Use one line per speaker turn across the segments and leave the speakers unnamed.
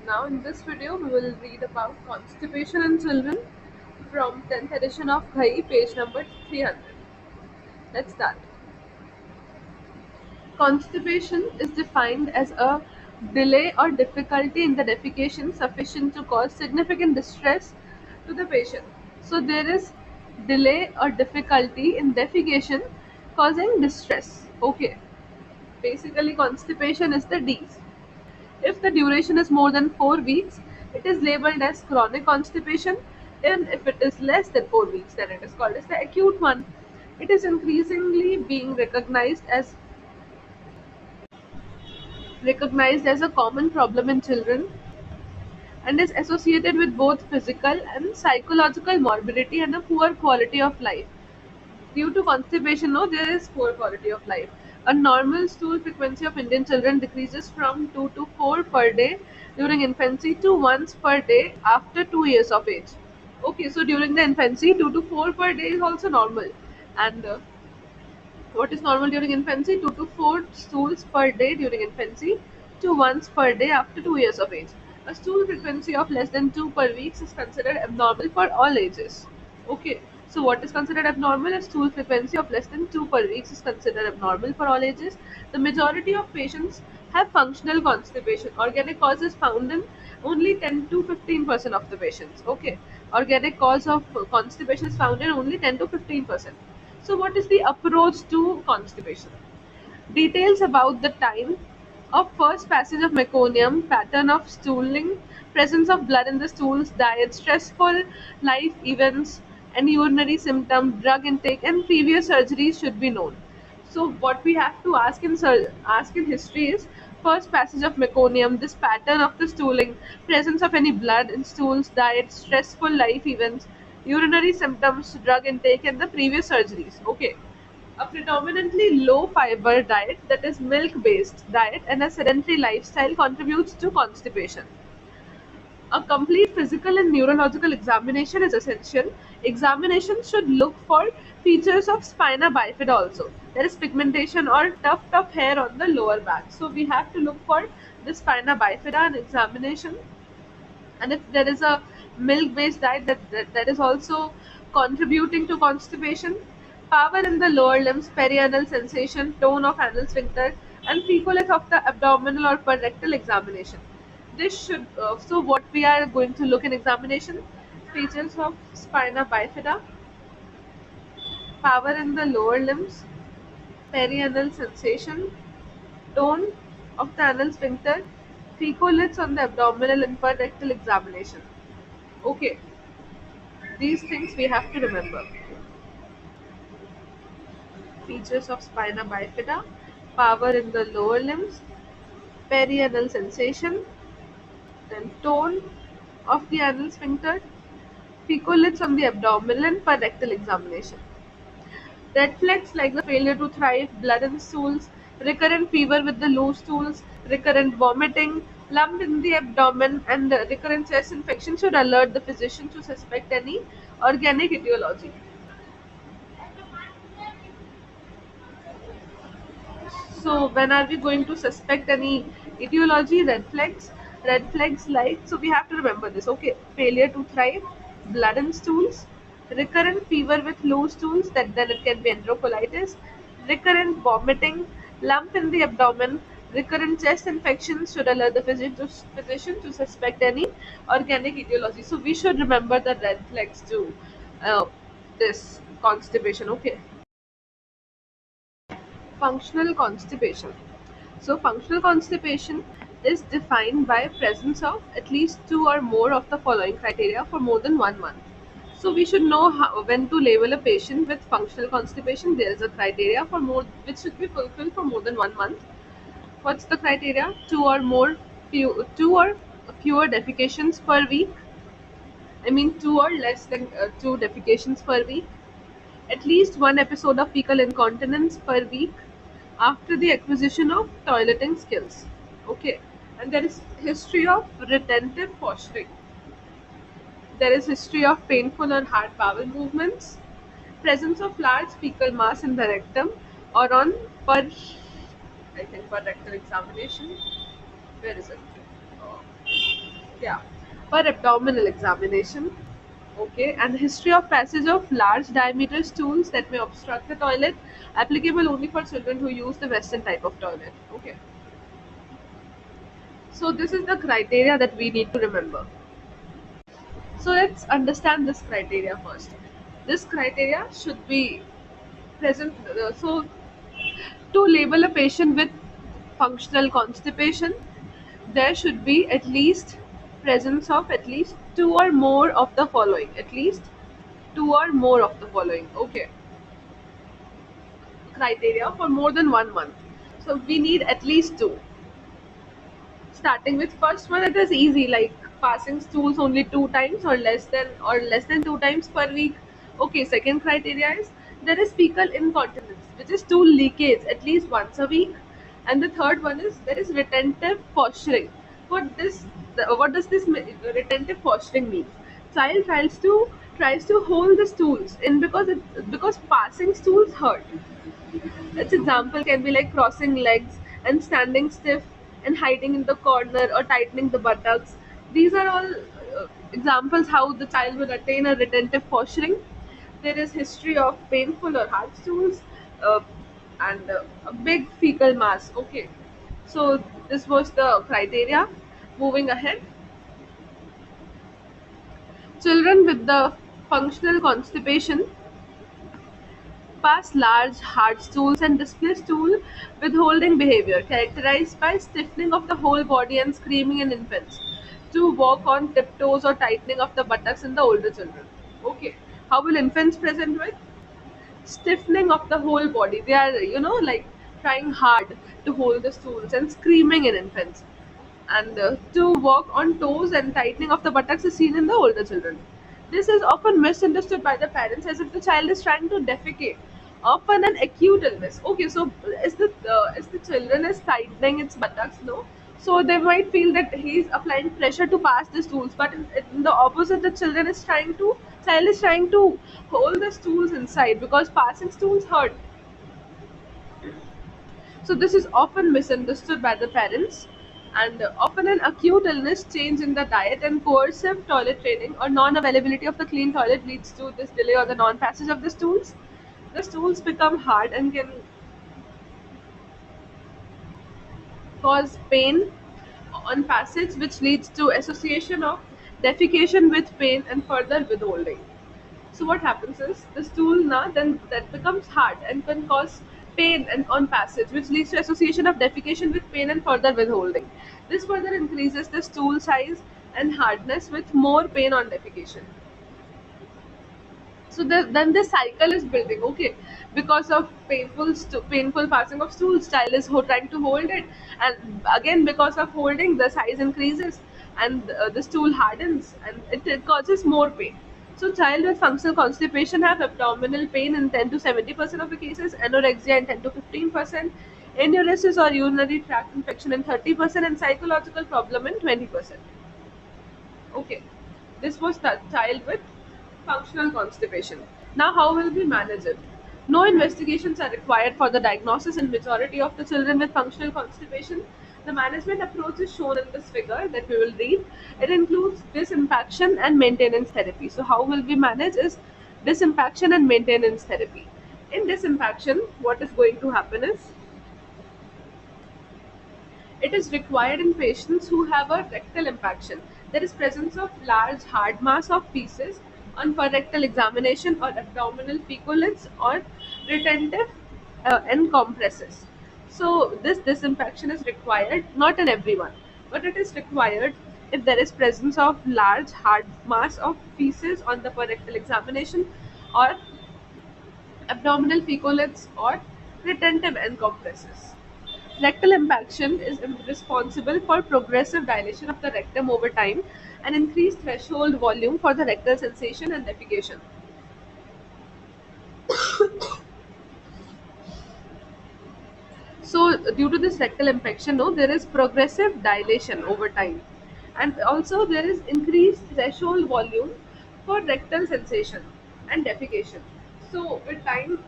Now in this video we will read about constipation in children from 10th edition of Ghai, page number 300. Let's start. Constipation is defined as a delay or difficulty in the defecation sufficient to cause significant distress to the patient. So there is delay or difficulty in defecation causing distress. Okay. Basically constipation is the D's. If the duration is more than 4 weeks, it is labeled as chronic constipation, and if it is less than 4 weeks, then it is called as the acute one. It is increasingly being recognized as a common problem in children and is associated with both physical and psychological morbidity and a poor quality of life. Due to constipation, no, there is poor quality of life. A normal stool frequency of Indian children decreases from 2 to 4 per day during infancy to once per day after 2 years of age. Okay, so during the infancy, 2 to 4 per day is also normal. And what is normal during infancy? 2 to 4 stools per day during infancy to once per day after 2 years of age. A stool frequency of less than 2 per week is considered abnormal for all ages. Okay, so what is considered abnormal? A stool frequency of less than 2 per week is considered abnormal for all ages. The majority of patients have functional constipation. Organic cause is found in only 10 to 15% of the patients. Okay, organic cause of constipation is found in only 10 to 15%. So, what is the approach to constipation? Details about the time of first passage of meconium, pattern of stooling, presence of blood in the stools, diet, stressful life events, and urinary symptom, drug intake, and previous surgeries should be known. So, what we have to ask in history is first passage of meconium, this pattern of the stooling, presence of any blood in stools, diet, stressful life events, urinary symptoms, drug intake, and the previous surgeries. Okay. A predominantly low fiber diet, that is milk based diet, and a sedentary lifestyle contributes to constipation. A complete physical and neurological examination is essential. Examination should look for features of spina bifida also. There is pigmentation or tuft of hair on the lower back. So we have to look for the spina bifida in examination. And if there is a milk based diet that is also contributing to constipation, power in the lower limbs, perianal sensation, tone of anal sphincter, and fecalith of the abdominal or rectal examination. This should so what we are going to look in examination: features of spina bifida, power in the lower limbs, perianal sensation, tone of the anal sphincter, fecaliths on the abdominal and rectal examination. Okay, these things we have to remember. Features of spina bifida, power in the lower limbs, perianal sensation, then tone of the anal sphincter, fecaliths on the abdominal and rectal examination. Red flags like the failure to thrive, blood in stools, recurrent fever with the loose stools, recurrent vomiting, lump in the abdomen, and recurrent chest infection should alert the physician to suspect any organic etiology. So when are we going to suspect any etiology? Red flags like, so we have to remember this. Okay, failure to thrive, blood in stools, recurrent fever with loose stools, that then it can be enterocolitis, recurrent vomiting, lump in the abdomen, recurrent chest infections should alert the physician to suspect any organic etiology. So we should remember the red flags to uh, this constipation. Okay. Functional constipation. So, functional constipation is defined by presence of at least two or more of the following criteria for more than 1 month. So, we should know when to label a patient with functional constipation. There is a criteria for more which should be fulfilled for more than 1 month. What's the criteria? Two or fewer defecations per week. I mean, two or less than two defecations per week. At least one episode of fecal incontinence per week after the acquisition of toileting skills. Okay, and there is history of retentive posturing. There is history of painful or hard bowel movements, presence of large fecal mass in the rectum or on per I think per rectal examination. Where is it? Oh. yeah, per abdominal examination. Okay, and history of passage of large diameter stools that may obstruct the toilet, applicable only for children who use the Western type of toilet. Okay, so this is the criteria that we need to remember. So let's understand this criteria first. This criteria should be present. To label a patient with functional constipation, there should be at least presence of at least two or more of the following. At least two or more of the following. Okay, criteria for more than 1 month. So we need at least two. Starting with first one, it is easy, like passing stools only 2 times or less than 2 times per week. Okay, second criteria is there is fecal incontinence, which is stool leakage at least once a week. And the third one is there is retentive posturing. What does this retentive posturing mean? Child tries to hold the stools in because passing stools hurt. Its example can be like crossing legs and standing stiff and hiding in the corner or tightening the buttocks. These are all examples how the child will attain a retentive posturing. There is history of painful or hard stools uh, and a big fecal mass. Okay, so this was the criteria. Moving ahead, children with the functional constipation pass large, hard stools and display stool withholding behavior characterized by stiffening of the whole body and screaming in infants, to walk on tiptoes or tightening of the buttocks in the older children. Okay, how will infants present with? Stiffening of the whole body. They are, like trying hard to hold the stools and screaming in infants. And to walk on toes and tightening of the buttocks is seen in the older children. This is often misunderstood by the parents as if the child is trying to defecate, often an acute illness. Okay, so is the children is tightening its buttocks? No. So they might feel that he's applying pressure to pass the stools, but in the opposite, the child is trying to hold the stools inside because passing stools hurt. So this is often misunderstood by the parents, and often an acute illness, change in the diet, and coercive toilet training or non-availability of the clean toilet leads to this delay or the non-passage of the stools. The stools become hard and can cause pain on passage, which leads to association of defecation with pain and further withholding. So what happens is the stool now then that becomes hard and can cause pain and on passage, which leads to association of defecation with pain and further withholding. This further increases the stool size and hardness with more pain on defecation. So then the cycle is building. Okay, because of painful passing of stool, child is trying to hold it, and again because of holding, the size increases and the stool hardens and it causes more pain. So child with functional constipation have abdominal pain in 10 to 70% of the cases, anorexia in 10 to 15%, enuresis or urinary tract infection in 30%, and psychological problem in 20%. Okay, this was the child with functional constipation. Now, how will we manage it? No investigations are required for the diagnosis in majority of the children with functional constipation. The management approach is shown in this figure that we will read. It includes disimpaction and maintenance therapy. So, how will we manage is disimpaction and maintenance therapy. In disimpaction, what is going to happen is it is required in patients who have a rectal impaction. There is presence of large hard mass of feces on rectal examination or abdominal feculates or retentive encompresses. So this disimpaction is required, not in everyone, but it is required if there is presence of large hard mass of feces on the rectal examination or abdominal feculates or retentive encompresses. Rectal impaction is responsible for progressive dilation of the rectum over time and increased threshold volume for the rectal sensation and defecation. So, due to this rectal impaction, no, there is progressive dilation over time, and also there is increased threshold volume for rectal sensation and defecation. So, with time,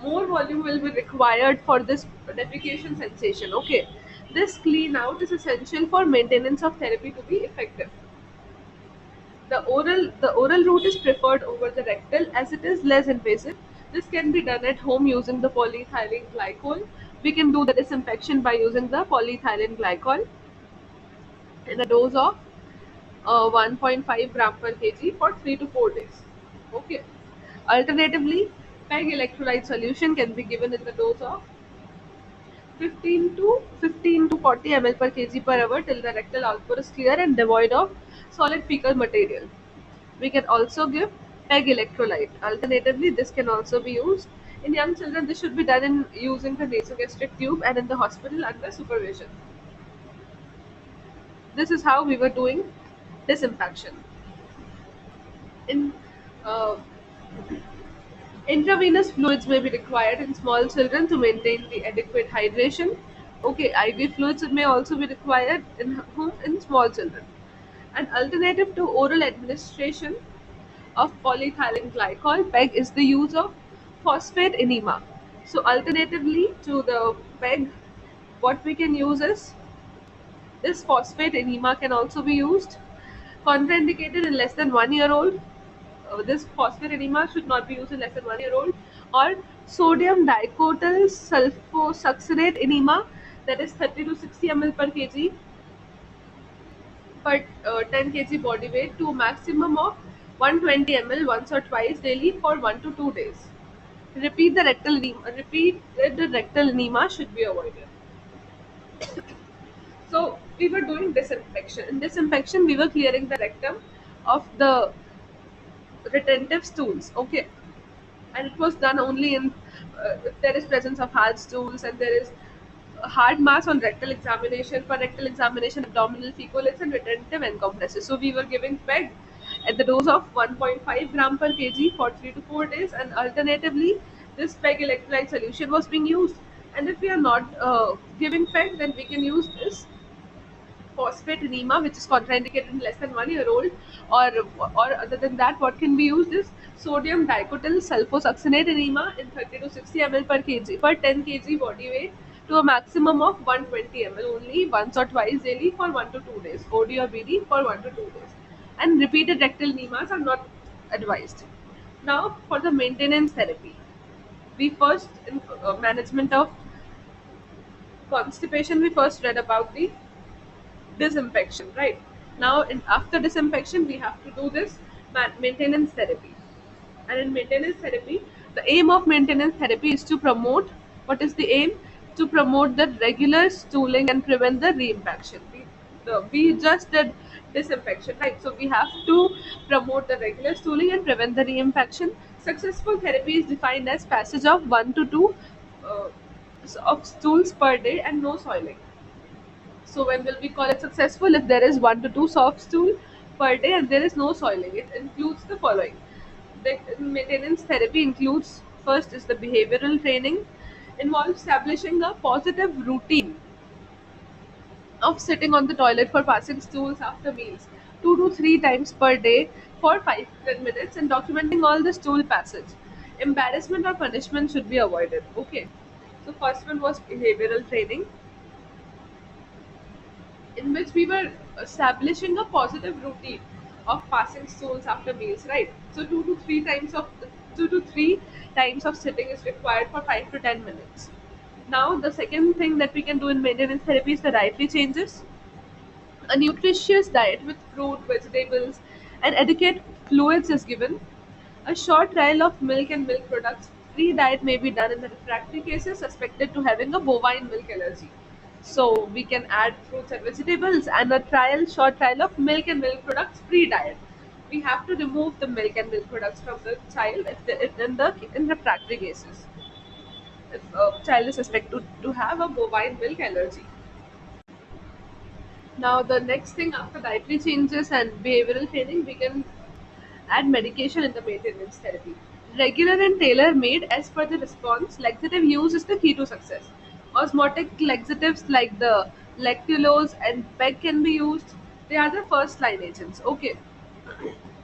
more volume will be required for this defecation sensation. Okay, This clean out is essential for maintenance of therapy to be effective. The oral route is preferred over the rectal as it is less invasive. This can be done at home using the polyethylene glycol. We can do the disinfection by using the polyethylene glycol in a dose of 1.5 gram per kg for 3 to 4 days. Okay. Alternatively, PEG electrolyte solution can be given in the dose of 15 to 40 ml per kg per hour till the rectal output is clear and devoid of solid fecal material. We can also give PEG electrolyte. Alternatively, this can also be used in young children. This should be done in using the nasogastric tube and in the hospital under supervision. This is how we were doing disinfection. In uh, Intravenous fluids may be required in small children to maintain the adequate hydration. Okay, IV fluids may also be required in small children. An alternative to oral administration of polyethylene glycol PEG is the use of phosphate enema. So alternatively to the PEG, what we can use is this phosphate enema can also be used. Contraindicated in less than 1 year old. This phosphate enema should not be used in less than 1 year old. Or sodium dicotyl sulfosuccinate enema, that is 30 to 60 ml per kg per 10 kg body weight to a maximum of 120 ml once or twice daily for 1 to 2 days. Repeated rectal enema should be avoided. So we were doing disinfection. In disinfection, we were clearing the rectum of the retentive stools. Okay, and it was done only in if there is presence of hard stools and there is a hard mass on rectal examination. For rectal examination, abdominal fecolates and retentive encompresses. So we were giving PEG at the dose of 1.5 gram per kg for 3 to 4 days, and alternatively, this PEG electrolyte solution was being used. And if we are not giving PEG, then we can use this phosphate enema, which is contraindicated in less than 1 year old, or other than that, what can be used is sodium dicotyl sulfosuccinate enema in 30 to 60 ml per kg per 10 kg body weight to a maximum of 120 ml only once or twice daily for 1 to 2 days. OD or BD for 1 to 2 days. And repeated rectal enemas are not advised. Now, for the maintenance therapy, we first in management of constipation, we first read about the disinfection, right? Now after disinfection we have to do this maintenance therapy. And in maintenance therapy, the aim of maintenance therapy is to promote, what is the aim? To promote the regular stooling and prevent the reimpaction. We just did disinfection, right? So we have to promote the regular stooling and prevent the reimpaction. Successful therapy is defined as passage of 1 to 2 uh, of stools per day and no soiling. So when will we call it successful? If there is 1 to 2 soft stool per day and there is no soiling. It includes the following. The maintenance therapy includes, first is the behavioral training, involves establishing a positive routine of sitting on the toilet for passing stools after meals 2 to 3 times per day for 5 to 10 minutes and documenting all the stool passage. Embarrassment or punishment should be avoided. Okay. So first one was behavioral training, in which we were establishing a positive routine of passing stools after meals, right? So 2 to 3 times of sitting is required for 5 to 10 minutes. Now the second thing that we can do in maintenance therapy is the dietary changes. A nutritious diet with fruit, vegetables, and adequate fluids is given. A short trial of milk and milk products free diet may be done in the refractory cases suspected to having a bovine milk allergy. So we can add fruits and vegetables and a short trial of milk and milk products free diet. We have to remove the milk and milk products from the child in refractory cases. If a child is suspected to have a bovine milk allergy. Now the next thing after dietary changes and behavioral training, we can add medication in the maintenance therapy. Regular and tailor made as per the response, laxative use is the key to success. Osmotic laxatives like the lactulose and PEG can be used. They are the first line agents. Okay.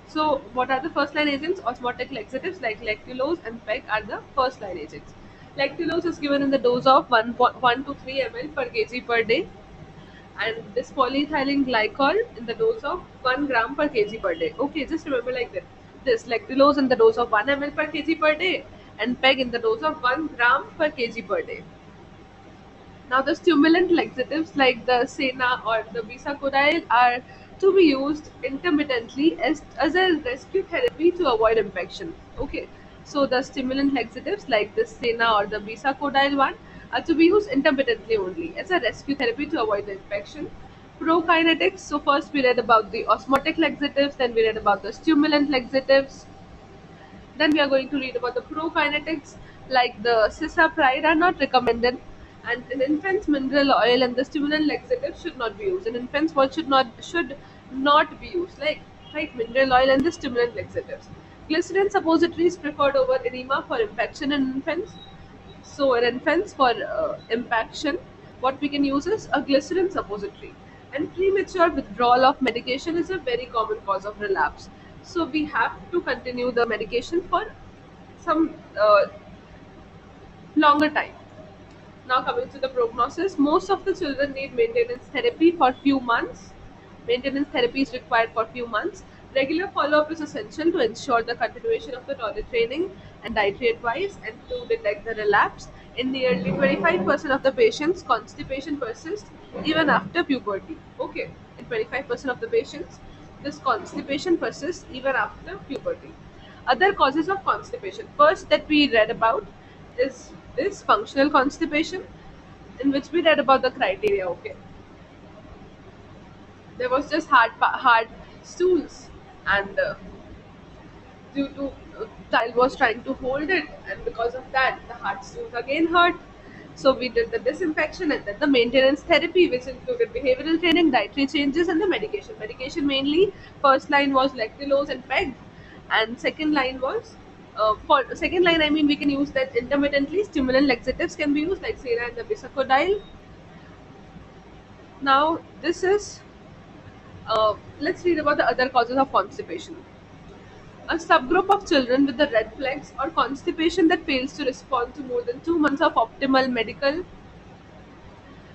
So, what are the first line agents? Osmotic laxatives like lactulose and PEG are the first line agents. Lactulose is given in the dose of 1 to 3 ml per kg per day, and this polyethylene glycol in the dose of 1 gram per kg per day. Okay, just remember like that. This lactulose in the dose of 1 ml per kg per day, and PEG in the dose of 1 gram per kg per day. Now, the stimulant laxatives like the Sena or the Bisacodyl are to be used intermittently as a rescue therapy to avoid infection. Okay, so the stimulant laxatives like the Sena or the Bisacodyl one are to be used intermittently only as a rescue therapy to avoid the infection. Prokinetics. So first we read about the osmotic laxatives, then we read about the stimulant laxatives, then we are going to read about the prokinetics like the cisapride are not recommended, and in infants mineral oil and the stimulant laxatives should not be used. In infants what should not be used, like right, mineral oil and the stimulant laxatives. Glycerin suppository is preferred over enema for infection in infants. So in infants for impaction, what we can use is a glycerin suppository. And premature withdrawal of medication is a very common cause of relapse. So we have to continue the medication for some longer time. Now coming to the prognosis, most of the children need maintenance therapy for few months. Maintenance therapy is required for few months. Regular follow-up is essential to ensure the continuation of the toilet training and dietary advice and to detect the relapse. In nearly 25% of the patients, constipation persists even after puberty. Okay, in 25% of the patients, this constipation persists even after puberty. Other causes of constipation. First, that we read about is functional constipation, in which we read about the criteria. Okay, there was just hard stools, and due to child was trying to hold it, and because of that, the hard stools again hurt. So we did the disinfection and then the maintenance therapy, which included behavioral training, dietary changes, and the medication. Medication mainly, first line was lactulose and PEG, and second line was for second line, I mean, we can use that intermittently. Stimulant laxatives can be used like Sera and the Bisacodyl. Now, this is let's read about the other causes of constipation. A subgroup of children with the red flags or constipation that fails to respond to more than 2 months of optimal medical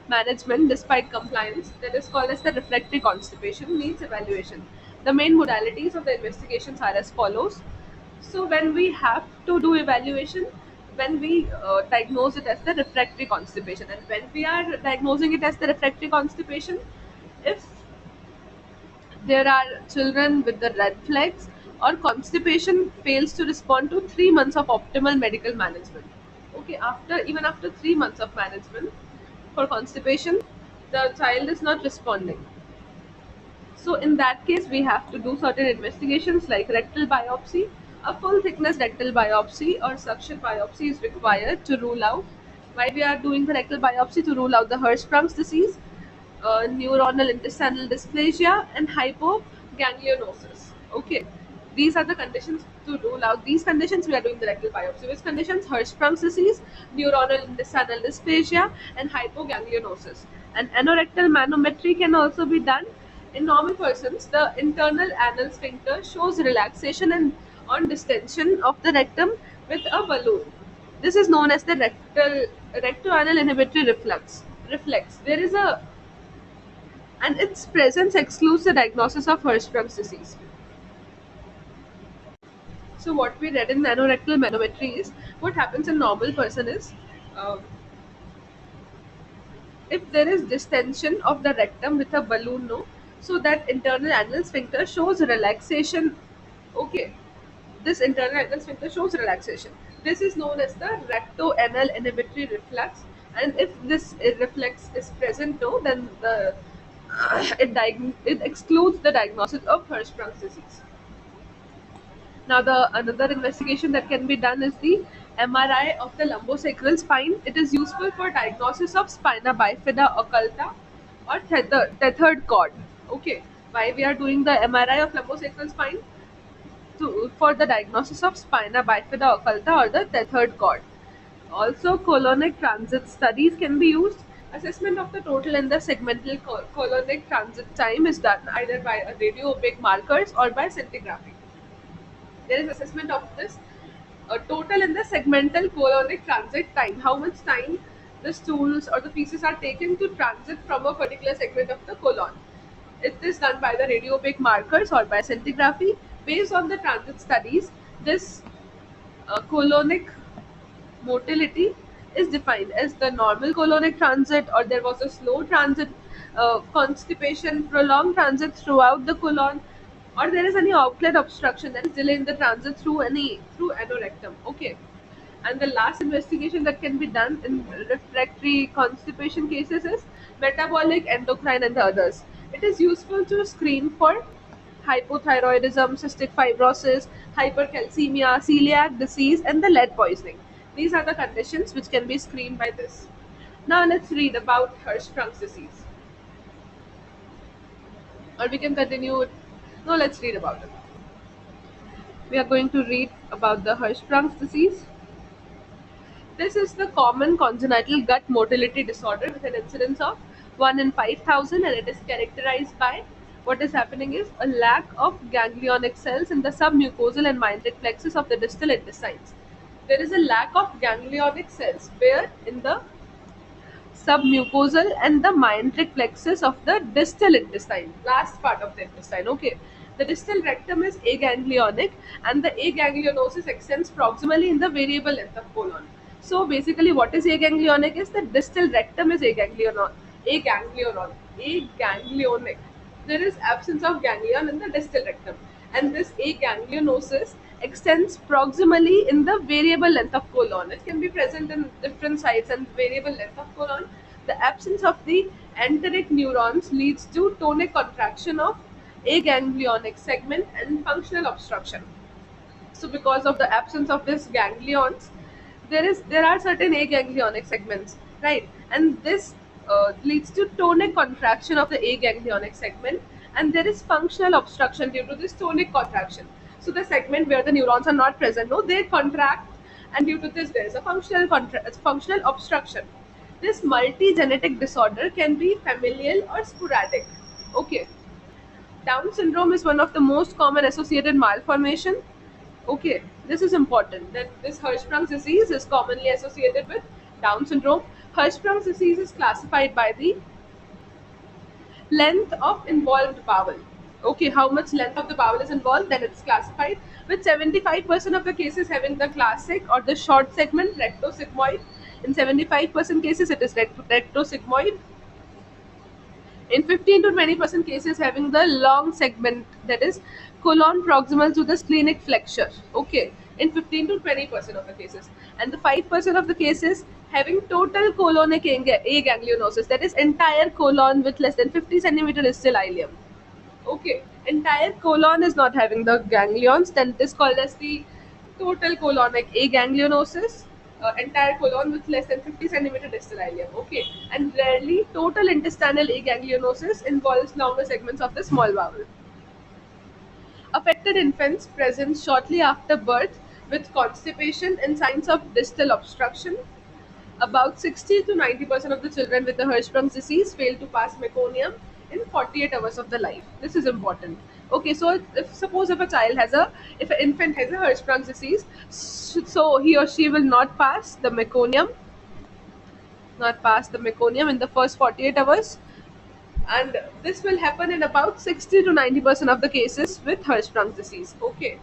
management despite compliance, that is called as the refractory constipation, needs evaluation. The main modalities of the investigations are as follows. So, when we have to do evaluation, when we diagnose it as the refractory constipation, and when we are diagnosing it as the refractory constipation, if there are children with the red flags or constipation fails to respond to 3 months of optimal medical management. Okay, after 3 months of management for constipation, the child is not responding. So in that case, we have to do certain investigations like rectal biopsy. A full thickness rectal biopsy or suction biopsy is required to rule out. Why we are doing the rectal biopsy? To rule out the Hirschsprung's disease, neuronal intestinal dysplasia, and hypoganglionosis. Okay, these are the conditions to rule out. These conditions we are doing the rectal biopsy. Which conditions? Hirschsprung's disease, neuronal intestinal dysplasia, and hypoganglionosis. And anorectal manometry can also be done. In normal persons, the internal anal sphincter shows relaxation and on distension of the rectum with a balloon. This is known as the rectoanal inhibitory reflex. There is a and its presence excludes the diagnosis of Hirschsprung's disease. So what we read in anorectal manometry is what happens in normal person is um, if there is distension of the rectum with a balloon, no, so that internal anal sphincter shows relaxation. Okay, this internal anal sphincter shows relaxation. This is known as the rectoanal inhibitory reflex, and if this reflex is present, no, then it excludes the diagnosis of Hirschsprung's disease. Now, the another investigation that can be done is the MRI of the lumbosacral spine. It is useful for diagnosis of spina bifida occulta or tethered cord. Okay, why we are doing the MRI of lumbosacral spine? For the diagnosis of spina bifida occulta or the tethered cord. Also, colonic transit studies can be used. Assessment of the total and the segmental colonic transit time is done either by a radio opaque markers or by scintigraphy. There is assessment of this total in the segmental colonic transit time. How much time the stools or the feces are taken to transit from a particular segment of the colon. It is done by the radiopaque markers or by scintigraphy. Based on the transit studies, this colonic motility is defined as the normal colonic transit, or there was a slow transit, constipation, prolonged transit throughout the colon, or there is any outlet obstruction, that is delay in the transit through anorectum. Okay. And the last investigation that can be done in refractory constipation cases is metabolic, endocrine, and the others. It is useful to screen for hypothyroidism, cystic fibrosis, hypercalcemia, celiac disease, and the lead poisoning. These are the conditions which can be screened by this. Now let's read about Hirschsprung's disease. Or we can continue. No, let's read about it. We are going to read about the Hirschsprung's disease. This is the common congenital gut motility disorder with an incidence of 1 in 5,000, and it is characterized by what is happening is a lack of ganglionic cells in the submucosal and myelinic plexus of the distal intestines. There is a lack of ganglionic cells where in the submucosal and the myelinic plexus of the distal intestine, last part of the intestine. Okay, the distal rectum is aganglionic, and the aganglionosis extends proximally in the variable length of colon. So basically, what is aganglionic is the distal rectum is aganglionic. There is absence of ganglion in the distal rectum, and this aganglionosis extends proximally in the variable length of colon. It can be present in different sites and variable length of colon. The absence of the enteric neurons leads to tonic contraction of aganglionic segment and functional obstruction. So because of the absence of this ganglions, there are certain aganglionic segments, right? And this leads to tonic contraction of the aganglionic segment, and there is functional obstruction due to this tonic contraction. So the segment where the neurons are not present, no, they contract, and due to this there is a functional obstruction. This multi-genetic disorder can be familial or sporadic. Okay. Down syndrome is one of the most common associated malformation. Okay, this is important that this Hirschsprung's disease is commonly associated with Down syndrome. Hirschsprung's disease is classified by the length of involved bowel. Okay, how much length of the bowel is involved, then it's classified with 75% of the cases having the classic or the short segment rectosigmoid. In 75% cases, it is rectosigmoid. In 15 to 20% cases having the long segment, that is colon proximal to the splenic flexure. Okay, in 15 to 20% of the cases, and the 5% of the cases having total colonic aganglionosis, that is entire colon with less than 50 centimeter distal ileum. Okay, entire colon is not having the ganglions, then it is called as the total colonic aganglionosis. Entire colon with less than 50 centimeter distal ileum. Okay, and rarely total intestinal aganglionosis involves longer segments of the small bowel. Affected infants present shortly after birth with constipation and signs of distal obstruction. About 60 to 90% of the children with the Hirschsprung's disease fail to pass meconium in 48 hours of the life. This is important. Okay, so if suppose if an infant has a Hirschsprung's disease, so he or she will not pass the meconium in the first 48 hours, and this will happen in about 60 to 90% of the cases with Hirschsprung's disease. Okay.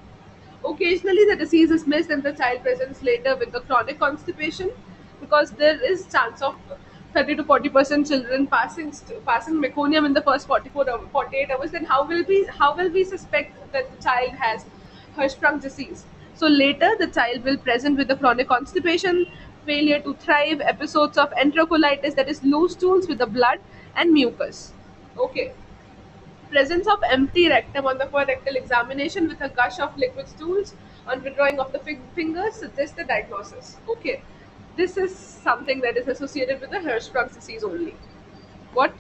Occasionally, the disease is missed and the child presents later with the chronic constipation, because there is chance of 30 to 40% children passing meconium in the first 48 hours. Then how will we suspect that the child has Hirschsprung disease? So later, the child will present with the chronic constipation, failure to thrive, episodes of enterocolitis, that is loose stools with the blood and mucus. Okay. Presence of empty rectum on the rectal examination with a gush of liquid stools on withdrawing of the fingers suggests the diagnosis. Okay, this is something that is associated with the Hirschsprung's disease only. What?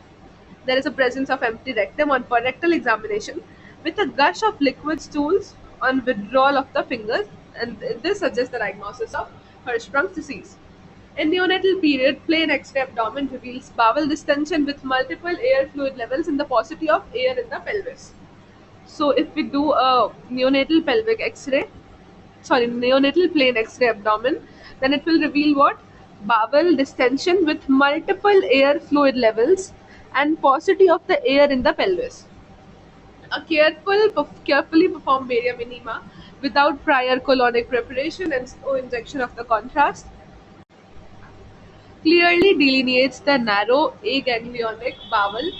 There is a presence of empty rectum on rectal examination with a gush of liquid stools on withdrawal of the fingers, and this suggests the diagnosis of Hirschsprung's disease. In neonatal period, plain X-ray abdomen reveals bowel distension with multiple air fluid levels and the paucity of air in the pelvis. So if we do a neonatal pelvic X-ray, neonatal plain X-ray abdomen, then it will reveal what? Bowel distension with multiple air fluid levels and paucity of the air in the pelvis. A carefully performed barium enema without prior colonic preparation and slow injection of the contrast clearly delineates the narrow aganglionic bowel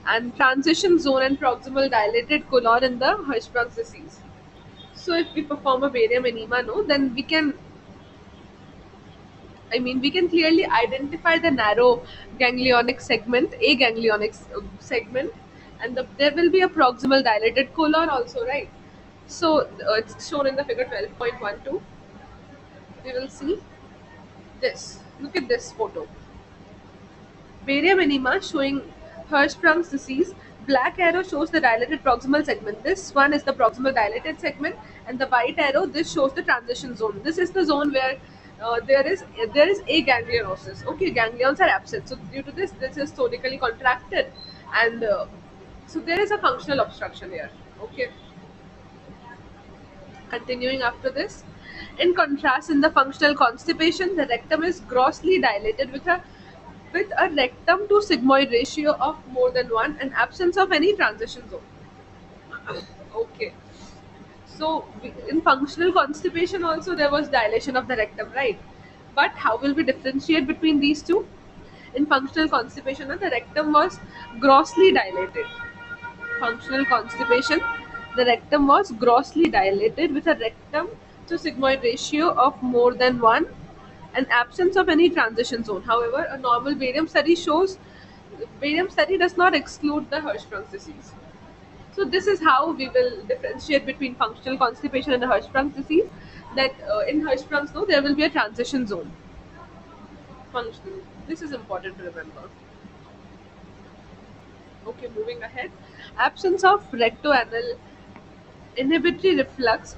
and transition zone and proximal dilated colon in the Hirschsprung's disease. So if we perform a barium enema, no, then we can clearly identify the narrow ganglionic segment, segment, and there will be a proximal dilated colon also, right? So it's shown in the figure 12.12. We will see this. Look at this photo. Barium enema showing Hirschsprung's disease. Black arrow shows the dilated proximal segment. This one is the proximal dilated segment, and the white arrow this shows the transition zone. This is the zone where there is aganglionosis. Okay, ganglions are absent. So due to this, this is tonically contracted, and so there is a functional obstruction here. Okay. Continuing after this, in contrast, in the functional constipation, the rectum is grossly dilated with a rectum to sigmoid ratio of more than 1 and absence of any transition zone. Okay. So in functional constipation also there was dilation of the rectum, right? But how will we differentiate between these two? In functional constipation, the rectum was grossly dilated. Functional constipation, the rectum was grossly dilated with a rectum to sigmoid ratio of more than 1 and absence of any transition zone. However, a normal barium study does not exclude the Hirschsprung's disease. So this is how we will differentiate between functional constipation and the Hirschsprung's disease. That in Hirschsprung's, no, there will be a transition zone. Functional. This is important to remember. Okay, moving ahead. Absence of rectoanal inhibitory reflex.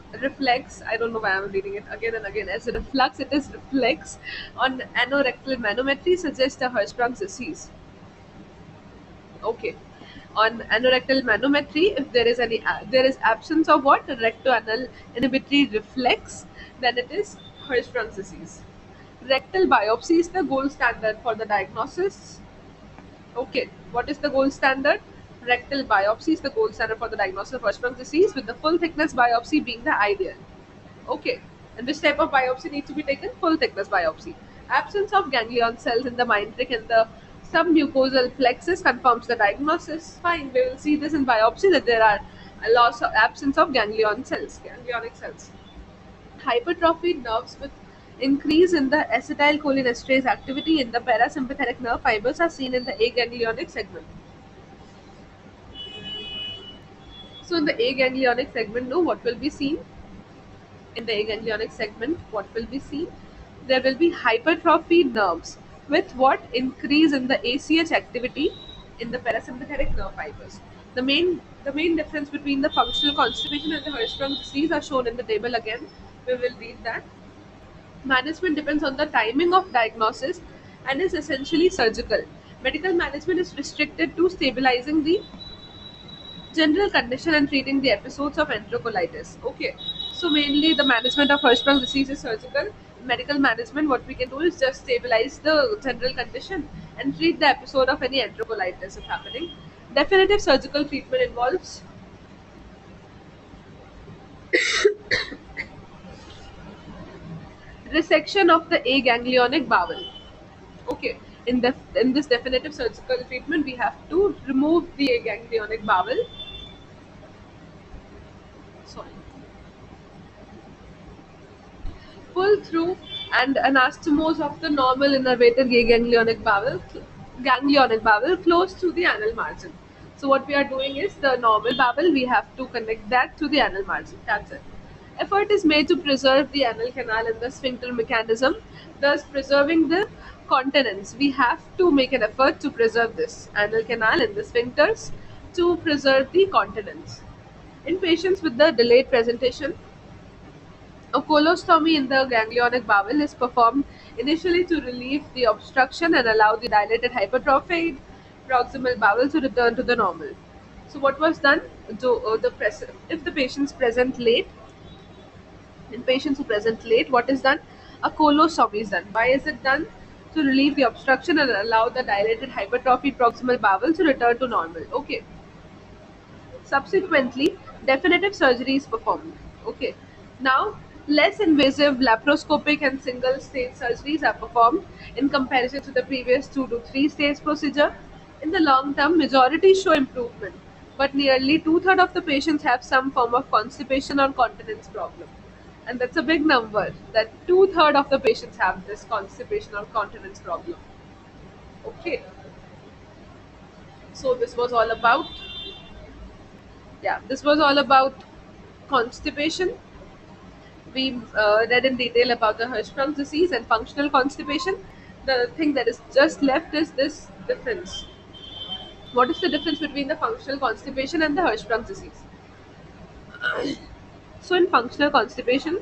I don't know why I'm reading it again and again as a reflux. It is reflex on anorectal manometry suggests a Hirschsprung's disease. Okay. On anorectal manometry, if there is absence of what? Rectoanal inhibitory reflex, then it is Hirschsprung's disease. Rectal biopsy is the gold standard for the diagnosis. Okay, what is the gold standard? Rectal biopsy is the gold standard for the diagnosis of Hirschsprung's disease, with the full thickness biopsy being the ideal. Okay, and which type of biopsy needs to be taken? Full thickness biopsy. Absence of ganglion cells in the mindrick and the submucosal plexus confirms the diagnosis. Fine, we will see this in biopsy that there are a loss of absence of ganglionic cells. Hypertrophied nerves with increase in the acetylcholinesterase activity in the parasympathetic nerve fibers are seen in the aganglionic segment. So in the aganglionic segment, no, what will be seen? In the aganglionic segment, what will be seen? There will be hypertrophied nerves with what? Increase in the ACH activity in the parasympathetic nerve fibers. The main difference between the functional constipation and the Hirschsprung's disease are shown in the table again. We will read that. Management depends on the timing of diagnosis and is essentially surgical. Medical management is restricted to stabilizing the general condition and treating the episodes of enterocolitis. Okay, so mainly the management of Hirschsprung disease is surgical. Medical management, what we can do is just stabilize the general condition and treat the episode of any enterocolitis if happening. Definitive surgical treatment involves resection of the aganglionic bowel. Okay, in this definitive surgical treatment, we have to remove the aganglionic bowel. Sorry, pull through and anastomose of the normal innervated ganglionic bowel close to the anal margin. So what we are doing is the normal bowel, we have to connect that to the anal margin. That's it. Effort is made to preserve the anal canal in the sphincter mechanism, thus preserving the continence. We have to make an effort to preserve this anal canal in the sphincters to preserve the continence. In patients with the delayed presentation, a colostomy in the ganglionic bowel is performed initially to relieve the obstruction and allow the dilated hypertrophied proximal bowel to return to the normal. So what was done? If the patients present late, In patients who present late, what is done? A colostomy is done. Why is it done? To relieve the obstruction and allow the dilated hypertrophied proximal bowel to return to normal. Okay. Subsequently, definitive surgery is performed. Okay. Now, less invasive laparoscopic and single stage surgeries are performed in comparison to the previous 2 to 3 stage procedure. In the long term, majority show improvement, but nearly two-thirds of the patients have some form of constipation or continence problem. And that's a big number, that two-thirds of the patients have this constipation or continence problem. Okay, so this was all about constipation. We read in detail about the Hirschsprung's disease and functional constipation. The thing that is just left is this difference. What is the difference between the functional constipation and the Hirschsprung's disease? So, in functional constipation,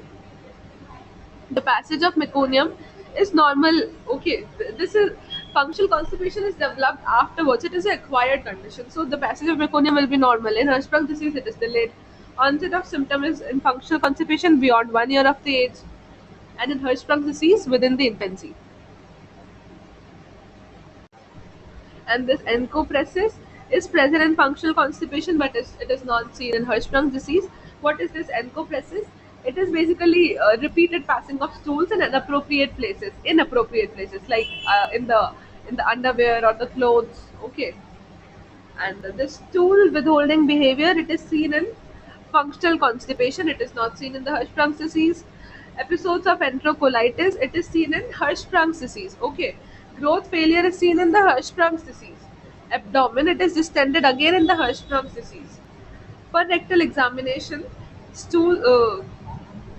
the passage of meconium is normal. Okay, this is functional constipation is developed afterwards. It is an acquired condition. So, the passage of meconium will be normal. In Hirschsprung disease, it is delayed. Onset of symptom is in functional constipation beyond 1 year of the age, and in Hirschsprung disease within the infancy. And this encopresis is present in functional constipation, but it is not seen in Hirschsprung disease. What is this encopresis? It is basically repeated passing of stools in inappropriate places, like in the underwear or the clothes. Okay, and this stool withholding behavior, it is seen in functional constipation. It is not seen in the Hirschsprung's disease. Episodes of enterocolitis, it is seen in Hirschsprung's disease. Okay. Growth failure is seen in the Hirschsprung's disease. Abdomen, it is distended again in the Hirschsprung's disease. For rectal examination, stool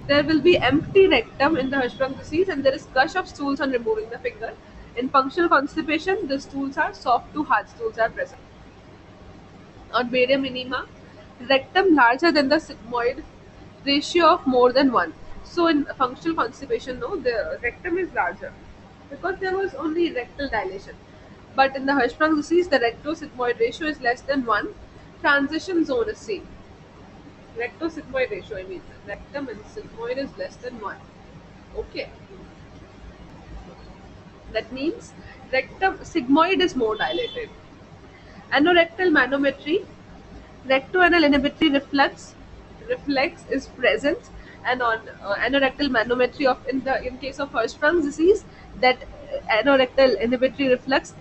there will be empty rectum in the Hirschsprung disease, and there is gush of stools on removing the finger. In functional constipation, the stools are soft to hard stools are present. On barium enema, rectum larger than the sigmoid, ratio of more than 1. So in functional constipation, no, the rectum is larger because there was only rectal dilation. But in the Hirschsprung disease, the recto-sigmoid ratio is less than 1. Transition zone is seen. Recto-sigmoid ratio, I mean, rectum and sigmoid is less than 1. Okay, that means rectum sigmoid is more dilated. Anorectal manometry, rectoanal inhibitory reflex is present, and on anorectal manometry of in case of Hirschsprung's disease, that anorectal inhibitory reflex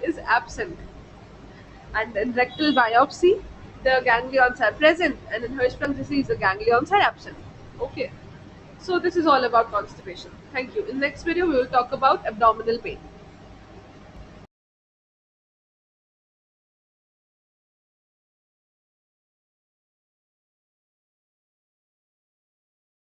is absent, and in rectal biopsy, the ganglions are present, and in Hirschsprung's disease, the ganglions are absent. Okay, so this is all about constipation. Thank you. In next video, we will talk about abdominal pain.